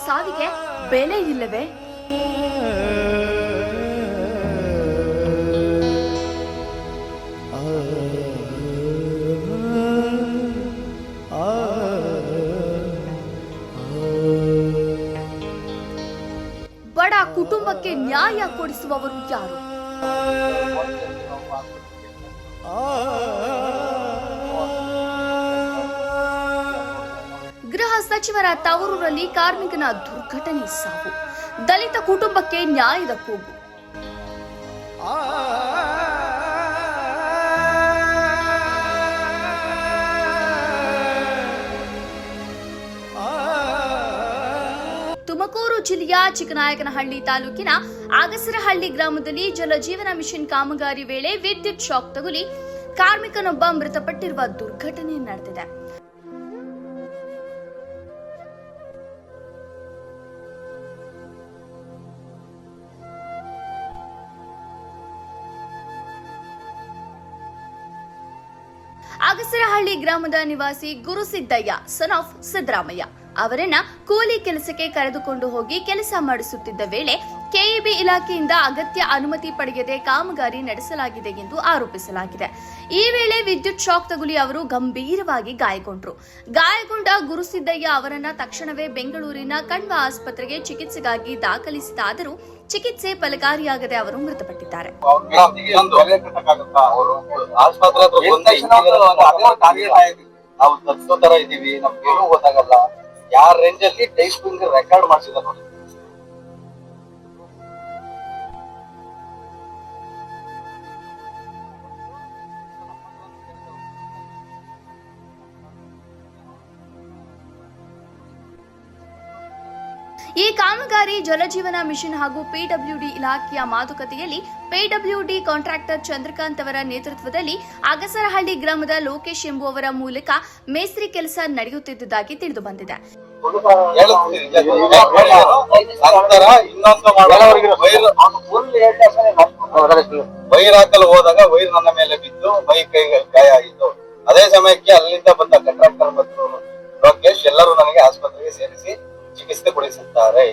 ಸಾವಿಗೆ ಬೆಲೆ ಇಲ್ಲವೇ? ಬಡ ಕುಟುಂಬಕ್ಕೆ ನ್ಯಾಯ ಕೊಡಿಸುವವರು ಯಾರು? ಗೃಹ ಸಚಿವರ ತವರೂರಲ್ಲಿ ಕಾರ್ಮಿಕನ ದುರ್ಘಟನೆ ಸಾವು, ದಲಿತ ಕುಟುಂಬಕ್ಕೆ ನ್ಯಾಯದ ಕೂಗು. ತುಮಕೂರು ಜಿಲ್ಲೆಯ ಚಿಕ್ಕನಾಯಕನಹಳ್ಳಿ ತಾಲೂಕಿನ ಅಗಸರಹಳ್ಳಿ ಗ್ರಾಮದಲ್ಲಿ ಜಲಜೀವನ ಮಿಷನ್ ಕಾಮಗಾರಿ ವೇಳೆ ವಿದ್ಯುತ್ ಶಾಕ್ ತಗುಲಿ ಕಾರ್ಮಿಕನೊಬ್ಬ ಮೃತಪಟ್ಟಿರುವ ದುರ್ಘಟನೆ ನಡೆದಿದೆ. ಅಗಸರಹಳ್ಳಿ ಗ್ರಾಮದ ನಿವಾಸಿ ಗುರುಸಿದ್ದಯ್ಯ ಸನ್ ಆಫ್ ಸಿದ್ದರಾಮಯ್ಯ ಅವರನ್ನ ಕೂಲಿ ಕೆಲಸಕ್ಕೆ ಕರೆದುಕೊಂಡು ಹೋಗಿ ಕೆಲಸ ಮಾಡಿಸುತ್ತಿದ್ದ ವೇಳೆ ಕೆಇಬಿ ಇಲಾಖೆಯಿಂದ ಅಗತ್ಯ ಅನುಮತಿ ಪಡೆಯದೆ ಕಾಮಗಾರಿ ನಡೆಸಲಾಗಿದೆ ಎಂದು ಆರೋಪಿಸಲಾಗಿದೆ. ಈ ವೇಳೆ ವಿದ್ಯುತ್ ಶಾಕ್ ತಗುಲಿ ಅವರು ಗಂಭೀರವಾಗಿ ಗಾಯಗೊಂಡರು. ಗಾಯಗೊಂಡ ಗುರುಸಿದ್ದಯ್ಯ ಅವರನ್ನ ತಕ್ಷಣವೇ ಬೆಂಗಳೂರಿನ ಕಣ್ವ ಆಸ್ಪತ್ರೆಗೆ ಚಿಕಿತ್ಸೆಗಾಗಿ ದಾಖಲಿಸಿದಾದರೂ ಚಿಕಿತ್ಸೆ ಫಲಕಾರಿಯಾಗದೆ ಅವರು ಮೃತಪಟ್ಟಿದ್ದಾರೆ. ಯಾರ ರೇಂಜ್ ಅಲ್ಲಿ ಟೈಪಿಂಗ್ ರೆಕಾರ್ಡ್ ಮಾಡಿಸಿದ ನೋಡಿ. ಈ ಕಾಮಗಾರಿ ಜಲಜೀವನ ಮಿಷನ್ ಹಾಗೂ ಪಿಡಬ್ಲ್ಯೂಡಿ ಇಲಾಖೆಯ ಮಾತುಕತೆಯಲ್ಲಿ ಪಿಡಬ್ಲ್ಯೂಡಿ ಕಾಂಟ್ರಾಕ್ಟರ್ ಚಂದ್ರಕಾಂತ್ ಅವರ ನೇತೃತ್ವದಲ್ಲಿ ಅಗಸರಹಳ್ಳಿ ಗ್ರಾಮದ ಲೋಕೇಶ್ ಎಂಬುವವರ ಮೂಲಕ ಮೇಸ್ತ್ರಿ ಕೆಲಸ ನಡೆಯುತ್ತಿದ್ದುದಾಗಿ ತಿಳಿದು ಬಂದಿದೆ. ವೈರ್ ಹಾಕಲು ಹೋದಾಗ ವೈರ್ ನನ್ನ ಮೇಲೆ ಬಿದ್ದು ಮೈ ಕೈಗೆ ಗಾಯ ಆಗಿತ್ತು. ಅದೇ ಸಮಯಕ್ಕೆ ಅಲ್ಲಿಂದ ಬಂದ ಕಾಂಟ್ರಾಕ್ಟರ್ ಮತ್ತು ಲೋಕೇಶ್ ಎಲ್ಲರೂ ನನಗೆ ಆಸ್ಪತ್ರೆಗೆ ಸೇರಿಸಿ ಚಿಕಿತ್ಸೆ ಕೊಡಿಸುತ್ತಾರೆ.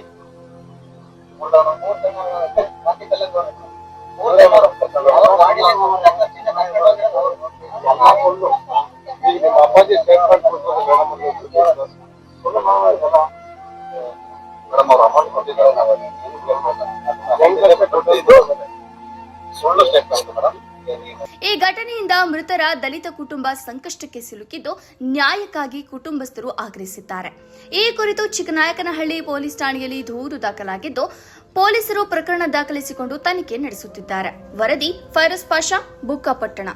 ಸುಳ್ಳು ಸ್ಟೇಟ್ಮೆಂಟ್ ಮೇಡಮ್. ಈ ಘಟನೆಯಿಂದ ಮೃತರ ದಲಿತ ಕುಟುಂಬ ಸಂಕಷ್ಟಕ್ಕೆ ಸಿಲುಕಿದ್ದು ನ್ಯಾಯಕ್ಕಾಗಿ ಕುಟುಂಬಸ್ಥರು ಆಗ್ರಹಿಸಿದ್ದಾರೆ. ಈ ಕುರಿತು ಚಿಕ್ಕನಾಯಕನಹಳ್ಳಿ ಪೊಲೀಸ್ ಠಾಣೆಯಲ್ಲಿ ದೂರು ದಾಖಲಾಗಿದ್ದು ಪೊಲೀಸರು ಪ್ರಕರಣ ದಾಖಲಿಸಿಕೊಂಡು ತನಿಖೆ ನಡೆಸುತ್ತಿದ್ದಾರೆ. ವರದಿ ಫೈರೋಜ್ ಪಾಷಾ, ಬುಕ್ಕಾಪಟ್ಟಣ.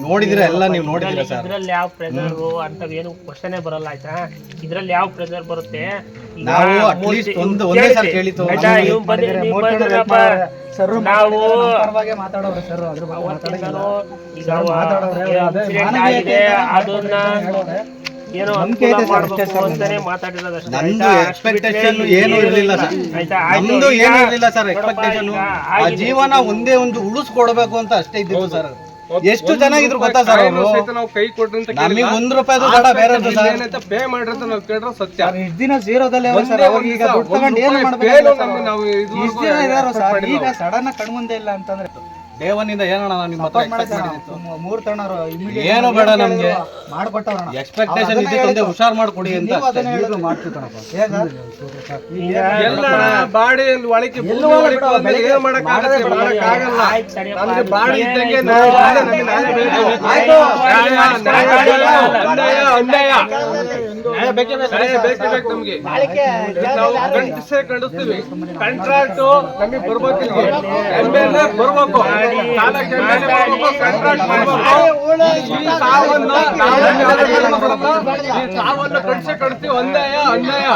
ನೋಡಿದಿರ ಎಲ್ಲ ನೀವು ನೋಡಿದಿರ ಸರ್. ಇದ್ರಲ್ಲಿ ಯಾವ ಪ್ರೆಷರ್ ಅಂತ ಏನು ಕ್ವಶನ್ ಬರಲ್ಲ ಆಯ್ತಾ. ಇದ್ರಲ್ಲಿ ಯಾವ ಪ್ರೆಷರ್ ಬರುತ್ತೆ ನಾವು ಅಟ್ಲೀಸ್ಟ್ ಒಂದೇ ಸರ್ ಕೇಳಿತು ನಾವು ಅದನ್ನ ಏನೋ ನಂದು ಎಕ್ಸ್ಪೆಕ್ಟೇಷನ್ ಏನು ಇರಲಿಲ್ಲ ಸರ್. ನಮ್ದು ಏನು ಇರಲಿಲ್ಲ ಸರ್ ಎಕ್ಸ್ಪೆಕ್ಟೇಷನ್. ಆ ಜೀವನ ಒಂದೇ ಒಂದು ಉಳಿಸ್ಕೊಡ್ಬೇಕು ಅಂತ ಅಷ್ಟೇ ಇದ್ದಿದ್ದು ಸರ್. ಎಷ್ಟು ಚೆನ್ನಾಗಿದ್ರು ಗೊತ್ತಾ ಸರ್ ಅವರು. ನಾವು ಕೈ ಕೊಟ್ರು ಅಂತ ನಮಗೆ ₹1 ಬೇಡ ಬೇರೆ ಪೇ ಮಾಡ್ರಿ ಅಂತ ನಾವು ಕೇಳಿದ್ರೆ ಸತ್ಯ. ಇಷ್ಟು ದಿನ ಜೀರೋದಲ್ಲೇ ಈಗ ದುಡ್ಡು ತಗೊಂಡು ಏನು ಮಾಡಬೇಕು ನಾವು ಇಷ್ಟು ದಿನ ಇದಾರೋ ಸರ್. ಈಗ ಸಡನ್ ಕಣ್ಮುಂದೆ ಇಲ್ಲ ಅಂತಂದ್ರೆ ಡೇ ಒನ್ ಇಂದ ಏನಣ್ಣ ನಿಮ್ಮ ಹತ್ರ ಮೂರು ತಣ್ಣರು ಏನು ಬೇಡ ನಮ್ಗೆ ಮಾಡ್ಕೊಟ್ಟವ್ರ ಎಕ್ಸ್ಪೆಕ್ಟೇಷನ್ ಇದ್ದಿತ್ತು ಹುಷಾರ್ ಮಾಡ್ಕೊಡಿ ಅಂತ ಎಲ್ಲ ಬಾಡಿ ಒಳಗೆ ಏನು ಮಾಡಕ್ಕಾಗಲ್ಲ. ನಮ್ಗೆ ಬಾಡಿ ಇದ್ದಂಗೆ ಬೇಕೇ ಬೇಕು ನಮ್ಗೆ. ನಾವು ಖಂಡಿಸ್ತೀವಿ. ಕಾಂಟ್ರಾಕ್ಟ್ ನಮಗೆ ಬರ್ಬೇಕು, ಬರ್ಬೇಕು. ಸಾವನ್ನ ಕಡಿಸಿ ಒಂದೇ ಅನ್ಯಾಯ.